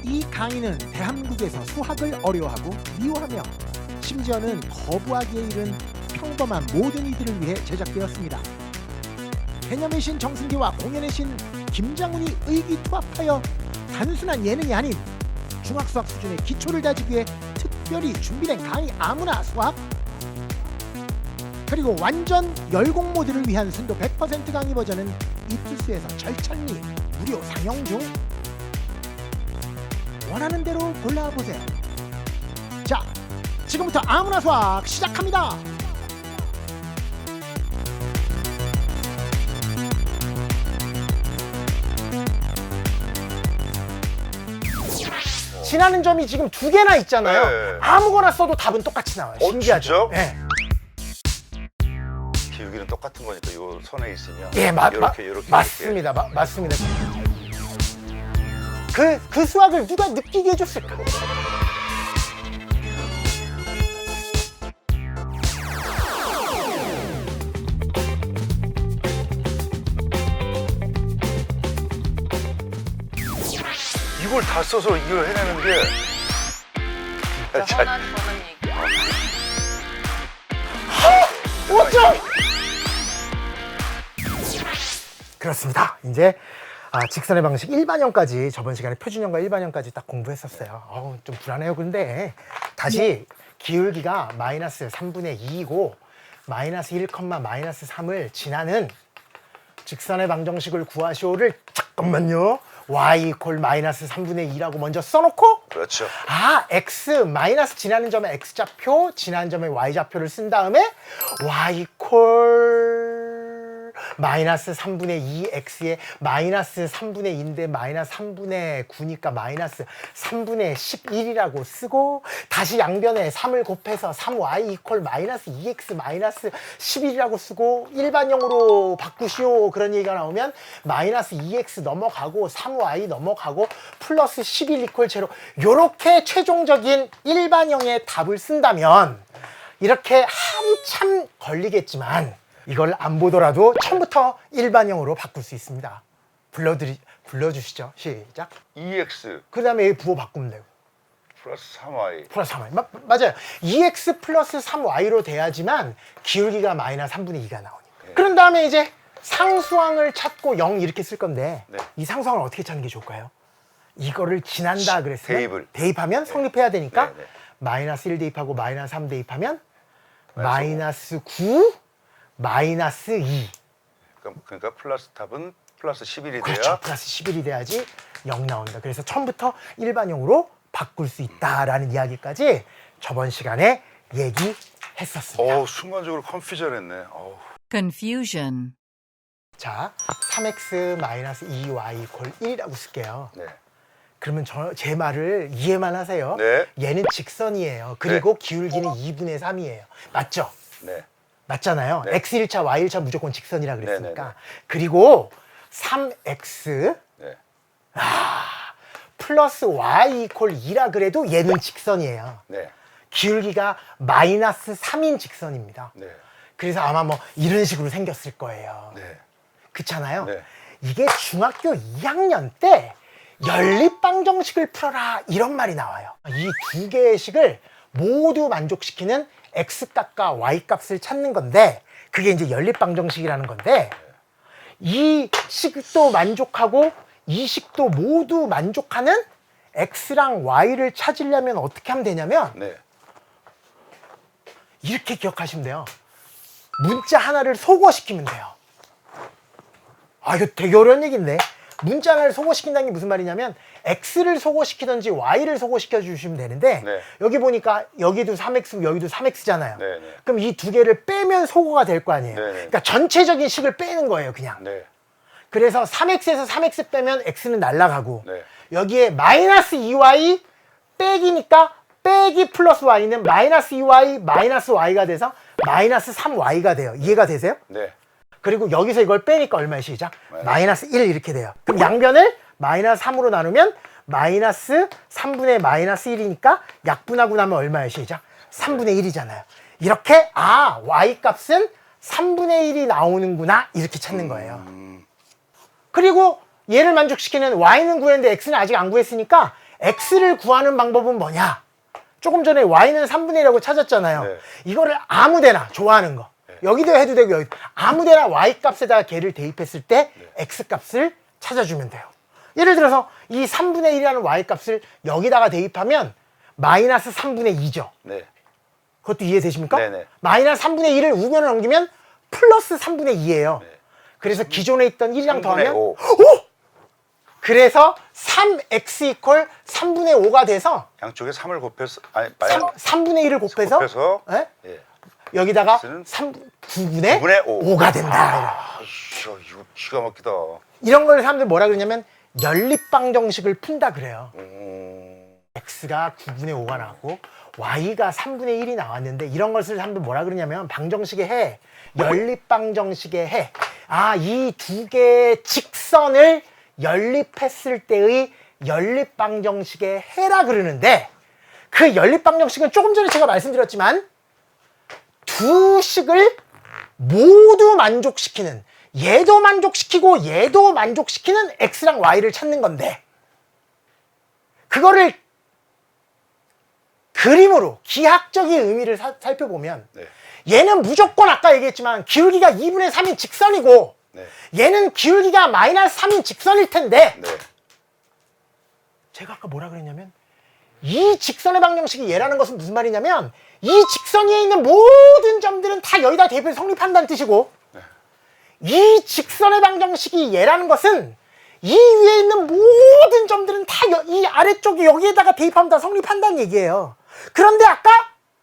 이 강의는 대한민국에서 수학을 어려워하고 미워하며 심지어는 거부하기에 이른 평범한 모든 이들을 위해 제작되었습니다. 개념의 신 정승기와 공연의 신 김장훈이 의기투합하여 단순한 예능이 아닌 중학수학 수준의 기초를 다지기 위해 특별히 준비된 강의 아무나 수학, 그리고 완전 열공 모드를 위한 순도 100% 강의 버전은 이투스에서 절찬리 무료 상영 중. 원하는 대로 골라보세요. 자, 지금부터 아무나 수학 시작합니다. 지나는 점이 지금 두 개나 있잖아요. 네. 아무거나 써도 답은 똑같이 나와요. 신기하죠? 진짜? 네. 기울기는 똑같은 거니까 이거 손에 있으면 예, 이렇게 맞습니다. 맞습니다. 그 수학을 누가 느끼게 해줬을까? 이걸 다 써서 이걸 해내는 게 영원한 저는 얘기. 5점! 그렇습니다. 이제 직선의 방식 일반형까지 저번 시간에 표준형과 일반형까지 딱 공부했었어요. 좀 불안해요. 근데 다시 기울기가 마이너스 3분의 2이고 마이너스 1, 마이너스 3을 지나는 직선의 방정식을 구하시오를 잠깐만요. y 이퀄 마이너스 3분의 2라고 먼저 써놓고 그렇죠. x 마이너스 지나는 점에 x좌표 지나는 점에 y좌표를 쓴 다음에 y 이퀄 마이너스 3분의 2x에 마이너스 3분의 2인데 마이너스 3분의 9니까 마이너스 3분의 11이라고 쓰고 다시 양변에 3을 곱해서 3y 이퀄 마이너스 2x 마이너스 11이라고 쓰고 일반형으로 바꾸시오 그런 얘기가 나오면 마이너스 2x 넘어가고 3y 넘어가고 플러스 11 이퀄 제로 요렇게 최종적인 일반형의 답을 쓴다면 이렇게 한참 걸리겠지만 이걸 안 보더라도 처음부터 일반형으로 바꿀 수 있습니다. 불러주시죠. 시작. 2x 그 다음에 부호 바꾸면 되고. 플러스 3y 플러스 3y. 맞아요. 2x 플러스 3y로 돼야지만 기울기가 마이너스 3분의 2가 나오니까. 그런 다음에 이제 상수항을 찾고 0 이렇게 쓸 건데 네. 이 상수항을 어떻게 찾는 게 좋을까요? 이거를 지난다 그랬으면 대입을. 성립해야 되니까 네, 네. 마이너스 1 대입하고 마이너스 3 대입하면 마이너스 9 마이너스 2. 그러니까 플러스 답은 플러스 11이 돼야 그렇죠. 플러스 11이 돼야지 0 나온다. 그래서 처음부터 일반형으로 바꿀 수 있다라는 이야기까지 저번 시간에 얘기했었습니다. 순간적으로 컨퓨전했네. Confusion. 자, 3x 마이너스 2y 이퀄 1이라고 쓸게요. 네. 그러면 제 말을 이해만 하세요. 네. 얘는 직선이에요. 그리고 기울기는 2분의 3이에요. 맞죠? 네. 맞잖아요. 네. x 1차, y 1차 무조건 직선이라 그랬으니까. 네, 네, 네. 그리고 3x 네. 플러스 y 이퀄 2라 그래도 얘는 직선이에요. 네. 기울기가 마이너스 3인 직선입니다. 네. 그래서 아마 뭐 이런 식으로 생겼을 거예요. 네. 그렇잖아요. 네. 이게 중학교 2학년 때 연립방정식을 풀어라 이런 말이 나와요. 이 두 개의 식을 모두 만족시키는 x값과 y값을 찾는 건데 그게 이제 연립방정식이라는 건데 이 식도 만족하고 이 식도 모두 만족하는 x랑 y를 찾으려면 어떻게 하면 되냐면 네. 이렇게 기억하시면 돼요. 문자 하나를 소거시키면 돼요. 이거 되게 어려운 얘기인데 문자 하나를 소거시킨다는 게 무슨 말이냐면 x를 소거시키든지 y를 소거시켜 주시면 되는데 네. 여기 보니까 여기도 3x 여기도 3x잖아요. 네, 네. 그럼 이 두 개를 빼면 소거가 될 거 아니에요. 네, 네. 그러니까 전체적인 식을 빼는 거예요 그냥. 네. 그래서 3x에서 3x 빼면 x는 날라가고 네. 여기에 마이너스 2y 빼기니까 빼기 플러스 y는 마이너스 2y 마이너스 y가 돼서 마이너스 3y가 돼요. 이해가 되세요? 네. 그리고 여기서 이걸 빼니까 얼마에 시작? 마이너스 1 이렇게 돼요. 그럼 양변을 마이너스 3으로 나누면 마이너스 3분의 마이너스 1이니까 약분하고 나면 얼마에 시작? 3분의 1이잖아요. 이렇게 y값은 3분의 1이 나오는구나 이렇게 찾는 거예요. 그리고 얘를 만족시키는 y는 구했는데 x는 아직 안 구했으니까 x를 구하는 방법은 뭐냐? 조금 전에 y는 3분의 1이라고 찾았잖아요. 네. 이거를 아무데나 좋아하는 거. 여기도 해도 되고 여기 아무데나 y 값에다가 걔를 대입했을 때 x 값을 찾아주면 돼요. 예를 들어서 이 3분의 1이라는 y 값을 여기다가 대입하면 마이너스 3분의 2죠. 네. 그것도 이해되십니까? 네네. 마이너스 3분의 1을 우변을 넘기면 플러스 3분의 2예요. 네. 그래서 기존에 있던 1이랑 3분의 더하면 5. 그래서 3x 이퀄 3분의 5가 돼서 양쪽에 3을 곱해서 3분의 1을 곱해서, 곱해서 예? 예. 여기다가 x는 9분의 9분의 5. 5가 된다. 아, 이거 기가 막히다. 이런 걸 사람들 뭐라 그러냐면 연립방 정식을 푼다 그래요. x가 9분의 5가 나왔고 y가 3분의 1이 나왔는데 이런 것을 사람들 뭐라 그러냐면 방정식의 해, 연립방 정식의 해. 아, 이 두 개의 직선을 연립했을 때의 연립방 정식의 해라 그러는데 그 연립방 정식은 조금 전에 제가 말씀드렸지만 두 식을 모두 만족시키는, 얘도 만족시키고 얘도 만족시키는 x랑 y를 찾는 건데 그거를 그림으로 기하학적인 의미를 살펴보면 네. 얘는 무조건 아까 얘기했지만 기울기가 2분의 3인 직선이고 네. 얘는 기울기가 마이너스 3인 직선일 텐데 네. 제가 아까 뭐라 그랬냐면 이 직선의 방정식이 얘라는 것은 무슨 말이냐면 이 직선 위에 있는 모든 점들은 다 여기다 대입해서 성립한다는 뜻이고 이 직선의 방정식이 얘라는 것은 이 위에 있는 모든 점들은 다 이 아래쪽에 여기에다가 대입하면 다 성립한다는 얘기예요. 그런데 아까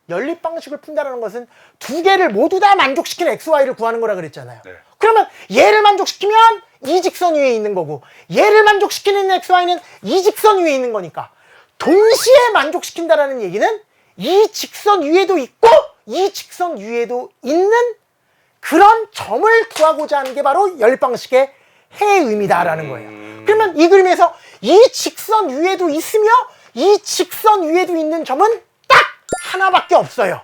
연립방식을 푼다는 것은 두 개를 모두 다 만족시키는 XY를 구하는 거라 그랬잖아요. 네. 그러면 얘를 만족시키면 이 직선 위에 있는 거고 얘를 만족시키는 XY는 이 직선 위에 있는 거니까 동시에 만족시킨다라는 얘기는 이 직선 위에도 있고 이 직선 위에도 있는 그런 점을 구하고자 하는 게 바로 연립방식의 해의 의미다라는 거예요. 그러면 이 그림에서 이 직선 위에도 있으며 이 직선 위에도 있는 점은 딱 하나밖에 없어요.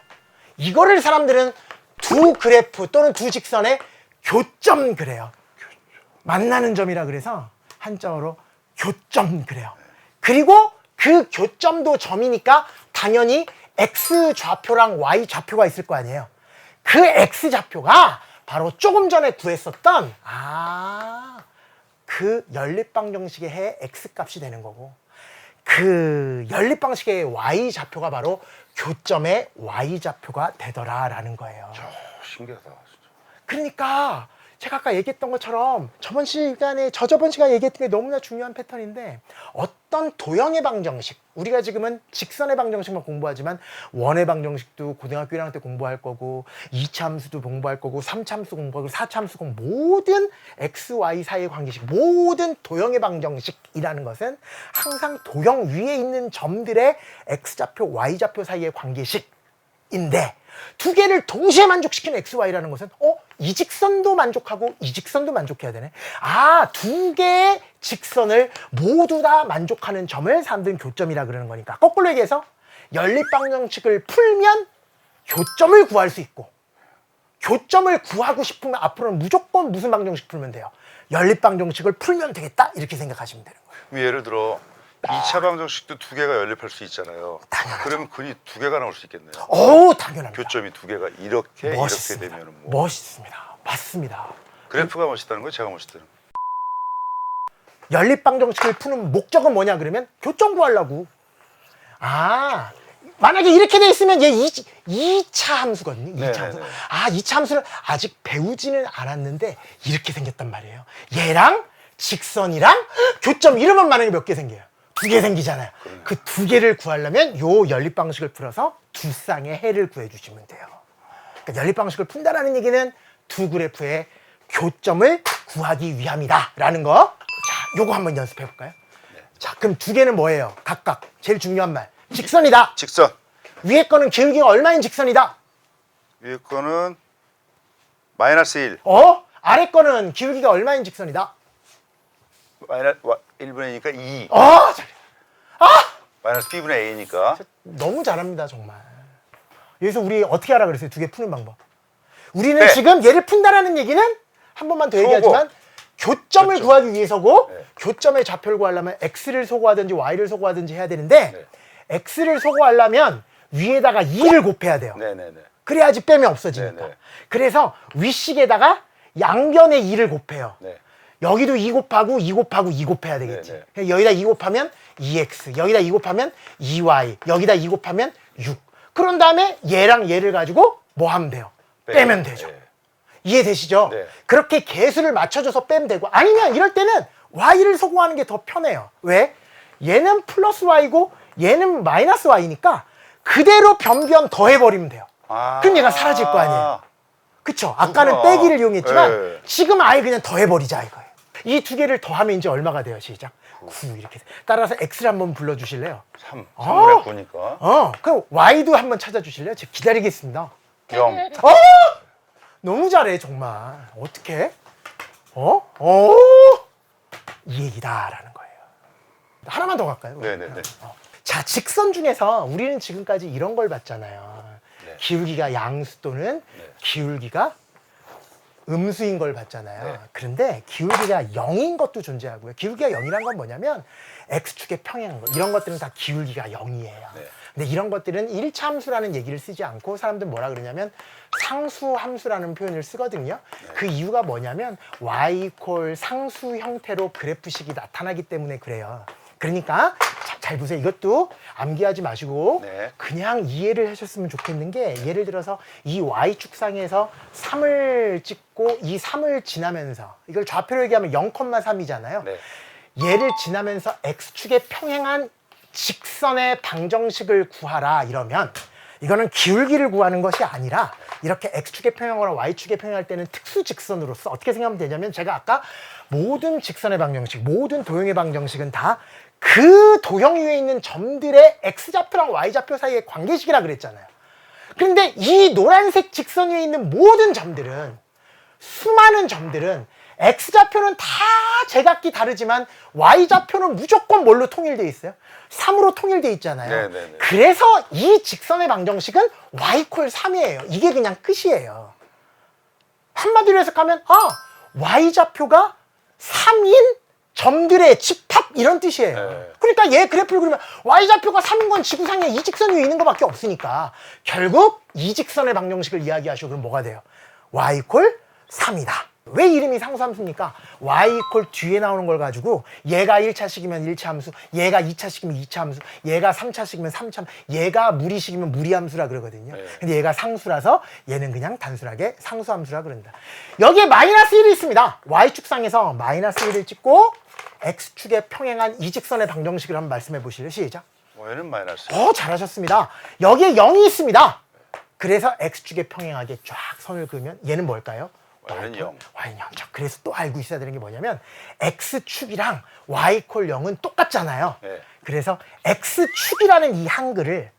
이거를 사람들은 두 그래프 또는 두 직선의 교점 그래요. 만나는 점이라 그래서 한자어로 교점 그래요. 그리고 그 교점도 점이니까 당연히 x 좌표랑 y 좌표가 있을 거 아니에요. 그 x 좌표가 바로 조금 전에 구했었던 그 연립방정식의 해 x 값이 되는 거고 그 연립방식의 y 좌표가 바로 교점의 y 좌표가 되더라라는 거예요. 신기하다. 진짜. 그러니까 제가 아까 얘기했던 것처럼 저번 시간에 저번 시간에 얘기했던 게 너무나 중요한 패턴인데 어떤 도형의 방정식 우리가 지금은 직선의 방정식만 공부하지만 원의 방정식도 고등학교 1학년 때 공부할 거고 2차 함수도 공부할 거고 3차 함수 공부하고 4차 함수 공부 모든 x, y 사이의 관계식 모든 도형의 방정식이라는 것은 항상 도형 위에 있는 점들의 x좌표, y좌표 사이의 관계식인데 두 개를 동시에 만족시키는 XY라는 것은 이 직선도 만족하고 이 직선도 만족해야 되네. 두 개의 직선을 모두 다 만족하는 점을 사람들은 교점이라 그러는 거니까 거꾸로 얘기해서 연립방정식을 풀면 교점을 구할 수 있고 교점을 구하고 싶으면 앞으로는 무조건 무슨 방정식 풀면 돼요? 연립방정식을 풀면 되겠다 이렇게 생각하시면 되는 거예요. 예를 들어 2차 방정식도 두 개가 연립할 수 있잖아요. 당연하죠. 그러면 근이 두 개가 나올 수 있겠네요. 당연합니다. 교점이 두 개가 이렇게 멋있습니다. 이렇게 되면 뭐 멋있습니다. 맞습니다. 그래프가 멋있다는 거예요? 제가 멋있다는 거예요? 연립방정식을 푸는 목적은 뭐냐 그러면 교점 구하려고. 만약에 이렇게 돼 있으면 얘 2차 함수거든요. 2차 함수. 2차 함수를 아직 배우지는 않았는데 이렇게 생겼단 말이에요. 얘랑 직선이랑 교점 이러면 만약에 몇 개 생겨요? 두 개 생기잖아요. 그 두 개를 구하려면 요 연립방식을 풀어서 두 쌍의 해를 구해주시면 돼요. 그러니까 연립방식을 푼다라는 얘기는 두 그래프의 교점을 구하기 위함이다 라는 거. 자, 요거 한번 연습해 볼까요? 자, 그럼 두 개는 뭐예요? 각각 제일 중요한 말 직선이다. 직선. 위에 거는 기울기가 얼마인 직선이다. 위에 거는 마이너스 1. 아래 거는 기울기가 얼마인 직선이다. 마이너스 1분의 2니까 2. 잘해. 마이너스 b분의 a니까. 너무 잘합니다 정말. 여기서 우리 어떻게 하라 그랬어요? 두 개 푸는 방법. 우리는 네. 지금 얘를 푼다라는 얘기는 한 번만 더 얘기하지만 교점을 그렇죠. 구하기 위해서고 네. 교점의 좌표를 구하려면 x를 소거하든지 y를 소거하든지 해야 되는데 네. x를 소거하려면 위에다가 2를 곱해야 돼요. 네네네. 그래야지 빼면 없어지니까. 네네. 그래서 윗식에다가 양변에 2를 곱해요. 네. 여기도 2 곱하고 2 곱하고 2 곱해야 되겠지. 네네. 그래서 여기다 2 곱하면 2x, 여기다 2 곱하면 2y, 여기다 2 곱하면 6. 그런 다음에 얘랑 얘를 가지고 뭐 하면 돼요? 빼면 되죠. 네. 이해되시죠? 네. 그렇게 개수를 맞춰줘서 빼면 되고, 아니면 이럴 때는 y를 소거하는 게 더 편해요. 왜? 얘는 플러스 y고 얘는 마이너스 y니까 그대로 변변 더해버리면 돼요. 아. 그럼 얘가 사라질 거 아니에요. 그쵸? 아까는 그렇구나. 빼기를 이용했지만 네. 지금 아예 그냥 더해버리자 이거예요. 이 두 개를 더하면 이제 얼마가 돼요? 시작. 9 이렇게. 따라서 x를 한번 불러주실래요? 3. 어. 3분의 9니까. 그럼 y도 한번 찾아주실래요? 제가 기다리겠습니다. 0. 너무 잘해 정말. 어떻게? 이 얘기다라는 거예요. 하나만 더 갈까요? 네네네. 자, 직선 중에서 우리는 지금까지 이런 걸 봤잖아요. 네. 기울기가 양수 또는 네. 기울기가 음수인 걸 봤잖아요. 네. 그런데 기울기가 0인 것도 존재하고요. 기울기가 0이란 건 뭐냐면 x축의 평행, 이런 것들은 다 기울기가 0이에요. 네. 근데 이런 것들은 1차 함수라는 얘기를 쓰지 않고 사람들 뭐라 그러냐면 상수 함수라는 표현을 쓰거든요. 그 이유가 뭐냐면 y 콜 상수 형태로 그래프식이 나타나기 때문에 그래요. 그러니까 잘 보세요. 이것도 암기하지 마시고 네. 그냥 이해를 하셨으면 좋겠는 게, 예를 들어서 이 y축상에서 3을 찍고 이 3을 지나면서, 이걸 좌표로 얘기하면 0,3이잖아요. 네. 얘를 지나면서 x축에 평행한 직선의 방정식을 구하라 이러면, 이거는 기울기를 구하는 것이 아니라 이렇게 x축에 평행하거나 y축에 평행할 때는 특수 직선으로서 어떻게 생각하면 되냐면, 제가 아까 모든 직선의 방정식, 모든 도형의 방정식은 다 그 도형 위에 있는 점들의 x좌표랑 y좌표 사이의 관계식이라 그랬잖아요. 그런데 이 노란색 직선 위에 있는 모든 점들은, 수많은 점들은 x좌표는 다 제각기 다르지만 y좌표는 무조건 뭘로 통일되어 있어요? 3으로 통일되어 있잖아요. 네네네. 그래서 이 직선의 방정식은 y 콜 3이에요. 이게 그냥 끝이에요. 한마디로 해석하면 y좌표가 3인 점들의 집합, 이런 뜻이에요. 네. 그러니까 얘 그래프를 그리면 y좌표가 3인 건 지구상에 이 직선 위에 있는 것밖에 없으니까 결국 이 직선의 방정식을 이야기하시고, 그럼 뭐가 돼요? y 콜 3이다. 왜 이름이 상수함수입니까? y 콜 뒤에 나오는 걸 가지고 얘가 1차식이면 1차 함수, 얘가 2차식이면 2차 함수, 얘가 3차식이면 3차 함수, 얘가 무리식이면 무리함수라 그러거든요. 네. 근데 얘가 상수라서 얘는 그냥 단순하게 상수함수라 그런다. 여기에 마이너스 1이 있습니다. y축상에서 마이너스 1을 찍고 x축에 평행한 이 직선의 방정식을 한번 말씀해 보실래요? 시작. 얘는 마이너스. 잘하셨습니다. 여기에 0이 있습니다. 그래서 x축에 평행하게 쫙 선을 그으면 얘는 뭘까요? y는 0. y는 0죠. 그래서 또 알고 있어야 되는 게 뭐냐면 x축이랑 y 콜 0은 똑같잖아요. 네. 그래서 x축이라는 이 한글을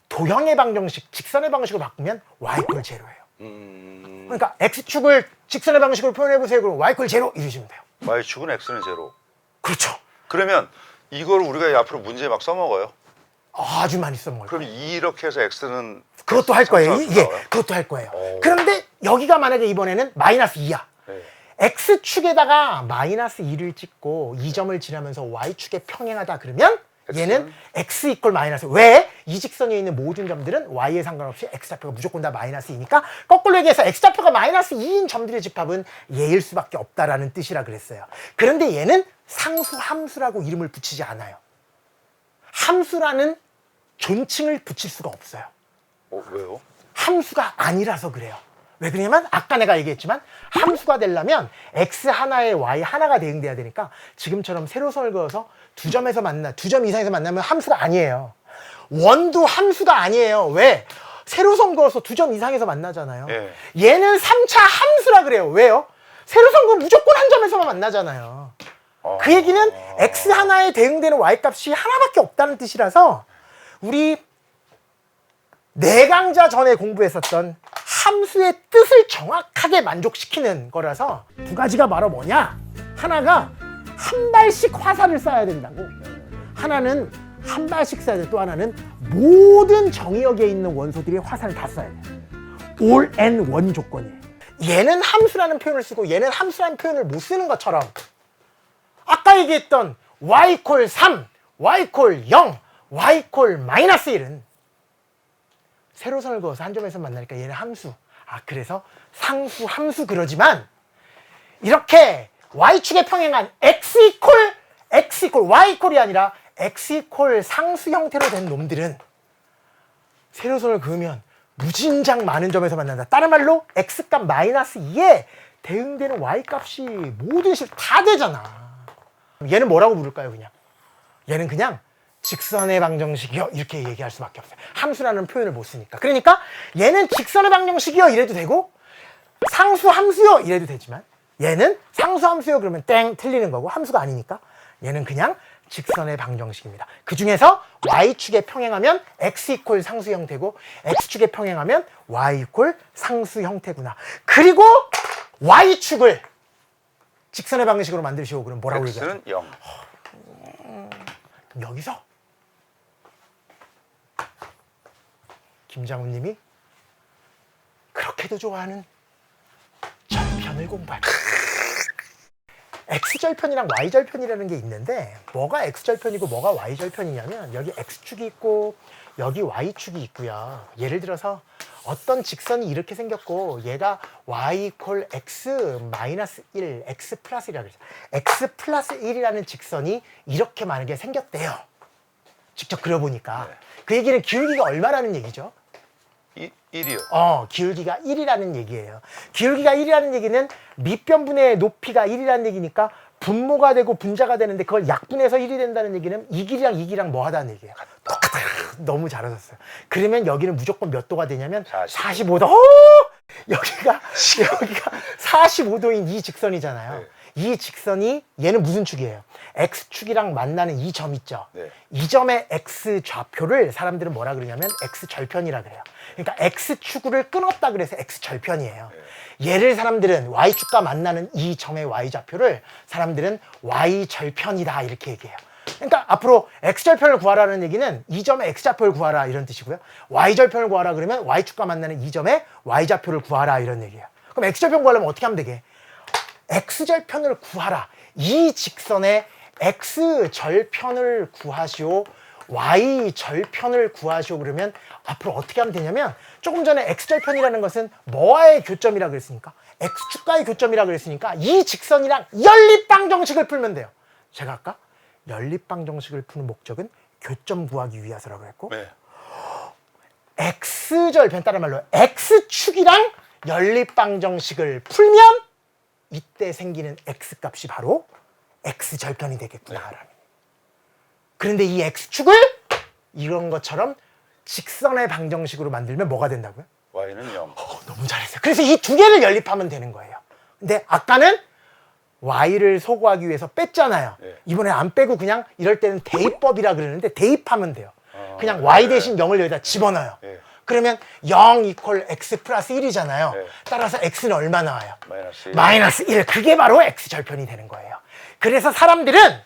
도형의 방정식, 직선의 방식으로 바꾸면 y 콜 제로예요. 그러니까 x축을 직선의 방식으로 표현해 보세요. 그럼 y 콜 제로 이러시면 돼요. y축은 x는 0. 그렇죠. 그러면 이걸 우리가 앞으로 문제에 막 써먹어요. 아주 많이 써먹어요. 그럼 이렇게 해서 x는 그것도 할 거예요. 상수함수 예, 나와요? 그것도 할 거예요. 오. 그런데 여기가 만약에 이번에는 마이너스 2야. 네. x축에다가 마이너스 2를 찍고 이 점을 지나면서 y축에 평행하다 그러면 얘는 x 이퀄 마이너스. 왜? 이 직선 위에 있는 모든 점들은 y에 상관없이 x좌표가 무조건 다 마이너스 2니까 거꾸로 얘기해서 x좌표가 마이너스 2인 점들의 집합은 얘일 수밖에 없다라는 뜻이라 그랬어요. 그런데 얘는 상수 함수라고 이름을 붙이지 않아요. 함수라는 존칭을 붙일 수가 없어요. 왜요? 함수가 아니라서 그래요. 왜 그러냐면 아까 내가 얘기했지만 함수가 되려면 x 하나에 y 하나가 대응돼야 되니까 지금처럼 세로선을 그어서 두 점에서 만나, 두 점 이상에서 만나면 함수가 아니에요. 원도 함수가 아니에요. 왜? 세로선 그어서 두 점 이상에서 만나잖아요. 예. 얘는 3차 함수라 그래요. 왜요? 세로선 그어 무조건 한 점에서만 만나잖아요. 그 얘기는 x 하나에 대응되는 y 값이 하나밖에 없다는 뜻이라서 우리 내강자 전에 공부했었던 함수의 뜻을 정확하게 만족시키는 거라서 두 가지가 바로 뭐냐? 하나가 한 발씩 화살을 쏴야 된다고. 하나는 한 발씩 쏴야 돼. 또 하나는 모든 정의역에 있는 원소들이 화살을 다 쏴야 돼. all and one 조건이에요. 얘는 함수라는 표현을 쓰고 얘는 함수라는 표현을 못 쓰는 것처럼 아까 얘기했던 y 콜 3, y 콜 0, y 콜 마이너스 1은 세로선을 그어서 한 점에서 만나니까 얘는 함수. 아, 그래서 상수, 함수 그러지만 이렇게 y축에 평행한 x 이퀄 y 이퀄이 아니라 x 이퀄 상수 형태로 된 놈들은 세로선을 그으면 무진장 많은 점에서 만난다. 다른 말로 x값 마이너스 2에 대응되는 y값이 모든 식 다 되잖아. 얘는 뭐라고 부를까요, 그냥? 얘는 그냥 직선의 방정식이요 이렇게 얘기할 수밖에 없어요. 함수라는 표현을 못 쓰니까. 그러니까 얘는 직선의 방정식이요 이래도 되고 상수 함수요 이래도 되지만 얘는 상수 함수요 그러면 땡 틀리는 거고 함수가 아니니까 얘는 그냥 직선의 방정식입니다. 그 중에서 y축에 평행하면 x 이퀄 상수 형태고 x축에 평행하면 y 이퀄 상수 형태구나. 그리고 y축을 직선의 방정식으로 만드시고 그럼 뭐라고 얘기하죠? x는 0. 그럼 여기서 김장훈 님이 그렇게도 좋아하는 절편을 공부할 x절편이랑 y절편이라는 게 있는데 뭐가 x절편이고 뭐가 y절편이냐면 여기 x축이 있고 여기 y축이 있고요. 예를 들어서 어떤 직선이 이렇게 생겼고 얘가 y 이퀄 x 마이너스 1, x 플러스 1이라고 그랬죠. x 플러스 1이라는 직선이 이렇게 많게 생겼대요. 직접 그려보니까. 네. 그 얘기는 기울기가 얼마라는 얘기죠? 1이요. 기울기가 1이라는 얘기예요. 기울기가 1이라는 얘기는 밑변분의 높이가 1이라는 얘기니까 분모가 되고 분자가 되는데 그걸 약분해서 1이 된다는 얘기는 이 길이랑 이 길이랑 뭐 하다는 얘기예요. 똑같아요. 너무 잘하셨어요. 그러면 여기는 무조건 몇 도가 되냐면 45도. 여기가 45도인 이 직선이잖아요. 네. 이 직선이 얘는 무슨 축이에요? x축이랑 만나는 이 점 있죠. 네. 이 점의 x 좌표를 사람들은 뭐라 그러냐면 x 절편이라 그래요. 그러니까 x축을 끊었다 그래서 x 절편이에요. 얘를 사람들은 y축과 만나는 이 점의 y 좌표를 사람들은 y 절편이다 이렇게 얘기해요. 그러니까 앞으로 x절편을 구하라는 얘기는 이 점의 x좌표를 구하라 이런 뜻이고요. y절편을 구하라 그러면 y축과 만나는 이 점의 y좌표를 구하라 이런 얘기예요. 그럼 x절편 구하려면 어떻게 하면 되게? x절편을 구하라. 이 직선의 x절편을 구하시오. y절편을 구하시오. 그러면 앞으로 어떻게 하면 되냐면 조금 전에 x절편이라는 것은 뭐와의 교점이라 그랬으니까 x축과의 교점이라 그랬으니까 이 직선이랑 연립방정식을 풀면 돼요. 제가 아까 연립방정식을 푸는 목적은 교점 구하기 위해서라고 했고 네. x절편 다른 말로 x축이랑 연립방정식을 풀면 이때 생기는 x값이 바로 x절편이 되겠구나라는. 그런데 이 x축을 이런 것처럼 직선의 방정식으로 만들면 뭐가 된다고요? y는 0. 너무 잘했어요. 그래서 이 두 개를 연립하면 되는 거예요. 근데 아까는 y를 소구하기 위해서 뺐잖아요. 네. 이번에 안 빼고 그냥 이럴 때는 대입법이라 그러는데 대입하면 돼요. 그냥 y 대신 0을 여기다 집어넣어요. 네. 그러면 0 이퀄 x 플러스 1이잖아요. 네. 따라서 x는 얼마 나와요? 마이너스 1. 마이너스 1. 그게 바로 x절편이 되는 거예요. 그래서 사람들은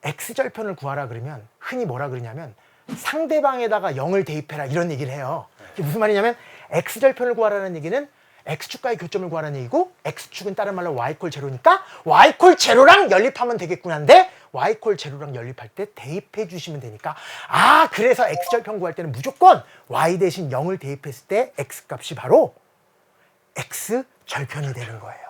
x절편을 구하라 그러면 흔히 뭐라 그러냐면 상대방에다가 0을 대입해라 이런 얘기를 해요. 이게 무슨 말이냐면 x절편을 구하라는 얘기는 x축과의 교점을 구하라는 얘기고 x축은 다른 말로 y 콜 제로니까 y 콜 제로랑 연립하면 되겠구나인데 y 콜 제로랑 연립할 때 대입해 주시면 되니까 그래서 x절편 구할 때는 무조건 y 대신 0을 대입했을 때 x값이 바로 x절편이 되는 거예요.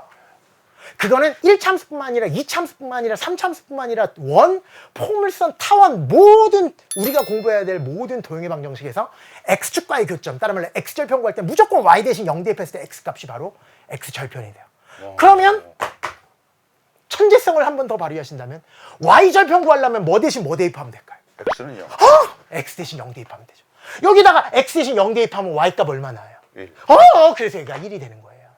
그거는 1참수뿐만 아니라 2참수뿐만 아니라 3참수뿐만 아니라 원, 포물선, 타원 모든 우리가 공부해야 될 모든 도형의 방정식에서 x축과의 교점, 따른 말로 x절편 구할 때 무조건 y 대신 0 대입했을 때 x값이 바로 x절편이 돼요. 그러면 천재성을 한 번 더 발휘하신다면 y절편 구하려면 뭐 대신 뭐 대입하면 될까요? x는 0. x 대신 0 대입하면 되죠. 여기다가 x 대신 0 대입하면 y값 얼마 나와요? 1. 그래서 여기가 1이 되는 거예요.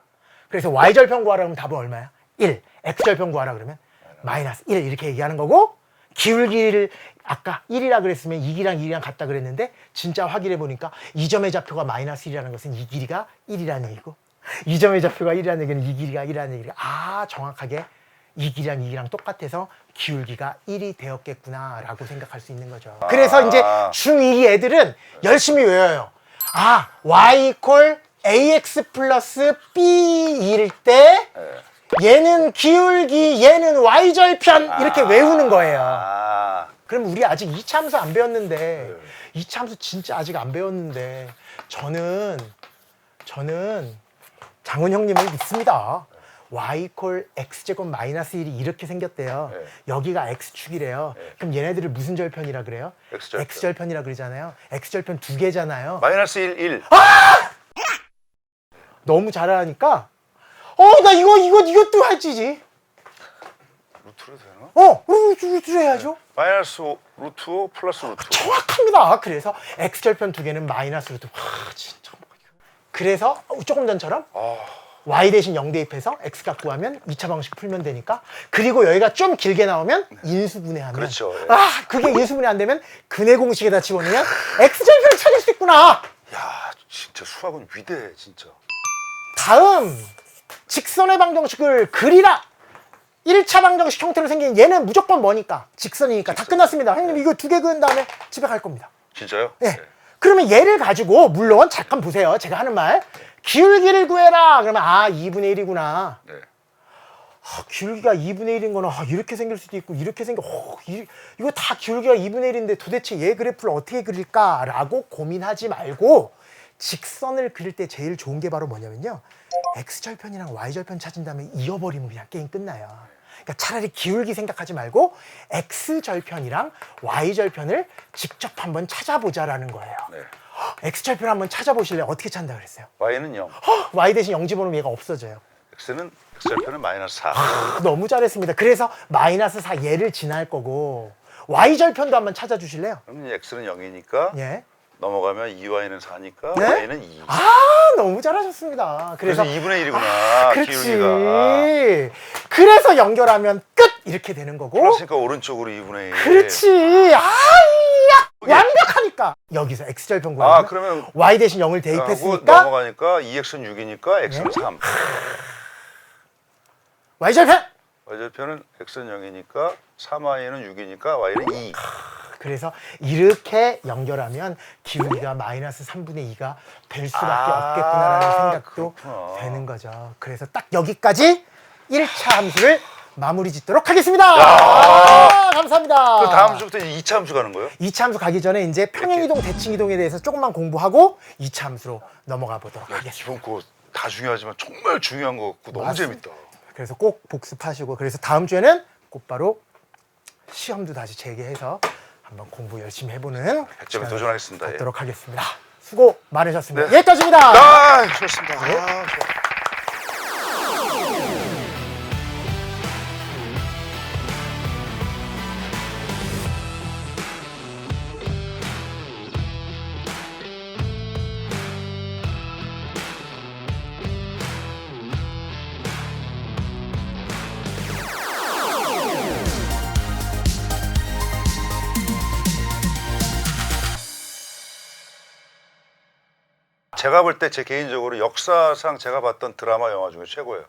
그래서 y절편 구하라면 답은 얼마야? 1. x절편 구하라 그러면 마이너스 1 이렇게 얘기하는 거고 기울기를 아까 1이라 그랬으면 이 길이랑 이 길이랑 같다 그랬는데 진짜 확인해 보니까 이 점의 좌표가 마이너스 1이라는 것은 이 길이가 1이라는 얘기고 이 점의 좌표가 1이라는 얘기는 이 길이가 1이라는 얘기가 정확하게 이 길이랑 이 길이랑 똑같아서 기울기가 1이 되었겠구나라고 생각할 수 있는 거죠. 그래서 이제 중2 애들은 열심히 외워요. y 이퀄 ax 플러스 b일 때 예. 얘는 기울기, 얘는 y절편 이렇게 외우는 거예요. 아, 그럼 우리 아직 이차함수 안 배웠는데 이차함수 진짜 아직 안 배웠는데 저는 장훈 형님을 믿습니다. y 이퀄 x제곱 마이너스 1이 이렇게 생겼대요. 네. 여기가 x축이래요. 그럼 얘네들을 무슨 절편이라 그래요? X절편. x절편이라 그러잖아요. x절편 두 개잖아요. 마이너스 1, 1. 너무 잘하니까 나 이것도 할지지. 루트로 되나? 루트 해야죠. 마이너스 5, 루트 5 플러스 루트 5. 정확합니다. 그래서 x절편 두 개는 마이너스 루트. 진짜. 그래서 조금 전처럼 y 대신 0 대입해서 x 갖고 구하면 2차 방식 풀면 되니까. 그리고 여기가 좀 길게 나오면 인수분해하면. 그렇죠. 예. 그게 인수분해 안 되면 근해 공식에다 집어넣으면 x절편을 찾을 수 있구나. 야, 진짜 수학은 위대해, 진짜. 다음 직선의 방정식을 그리라. 1차 방정식 형태로 생긴 얘는 무조건 뭐니까? 직선이니까. 다 끝났습니다. 형님 이거 두 개 그은 다음에 집에 갈 겁니다. 진짜요? 네. 그러면 얘를 가지고 물론 잠깐 보세요. 제가 하는 말. 기울기를 구해라. 그러면 2분의 1이구나. 네. 기울기가 2분의 1인 거는 이렇게 생길 수도 있고 이렇게 이거 다 기울기가 2분의 1인데 도대체 얘 그래프를 어떻게 그릴까라고 고민하지 말고 직선을 그릴 때 제일 좋은 게 바로 뭐냐면요. x절편이랑 y절편 찾은 다음에 이어버리면 그냥 게임 끝나요. 그러니까 차라리 기울기 생각하지 말고 x절편이랑 y절편을 직접 한번 찾아보자라는 거예요. 네. x절편 한번 찾아보실래요? 어떻게 찾는다 그랬어요? y는 0. y 대신 0 집어넣으면 얘가 없어져요. x절편은 마이너스 4. 너무 잘했습니다. 그래서 마이너스 4 얘를 지날 거고 y절편도 한번 찾아주실래요? 그럼 x는 0이니까 예. 넘어가면 2y는 4니까 네? y는 2. 너무 잘하셨습니다. 그래서 2분의 1이구나. 그렇지. 기울기가. 그래서 연결하면 끝 이렇게 되는 거고. 그러니까 오른쪽으로 2분의 1. 그렇지. 완벽하니까. 여기서 x절편 구하면 그러면 y 대신 0을 하고 대입했으니까 넘어가니까 2x는 6이니까 x는 3. y절편. y절편은 x는 0이니까 3y는 6이니까 y는 2. 그래서 이렇게 연결하면 기울기가 마이너스 3분의 2가 될 수밖에 없겠구나라는 생각도 그렇구나. 되는 거죠. 그래서 딱 여기까지 1차 함수를 마무리 짓도록 하겠습니다. 감사합니다. 그 다음 주부터 2차 함수 가는 거예요? 2차 함수 가기 전에 이제 평행이동, 대칭이동에 대해서 조금만 공부하고 2차 함수로 넘어가 보도록 하겠습니다. 기본 그거 다 중요하지만 정말 중요한 거 같고 너무 맞습니다. 재밌다. 그래서 꼭 복습하시고, 그래서 다음 주에는 곧바로 시험도 다시 재개해서 한번 공부 열심히 해보는 100점에 시간을 도전하겠습니다. 예. 갖도록 하겠습니다. 수고 많으셨습니다. 네. 여기까지입니다. 좋습니다. 네. 좋아. 제가 볼 때 제 개인적으로 역사상 제가 봤던 드라마 영화 중에 최고예요.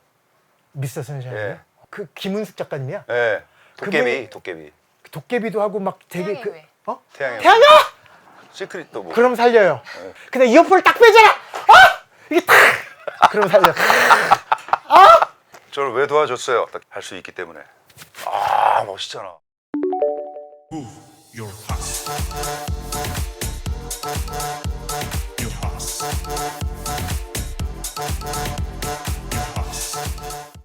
미스터 선샤인. 예. 그 김은숙 작가님이야. 예. 그분이- 도깨비. 도깨비도 하고 막 되게 태양의 왜? 태양의 태양아! 시크릿도 뭐. 그럼 살려요. 네. 근데 이어폰을 딱 빼잖아. 이게 탁. 그럼 살려. 저를 왜 도와줬어요? 할 수 있기 때문에. 멋있잖아. Your house. Your house.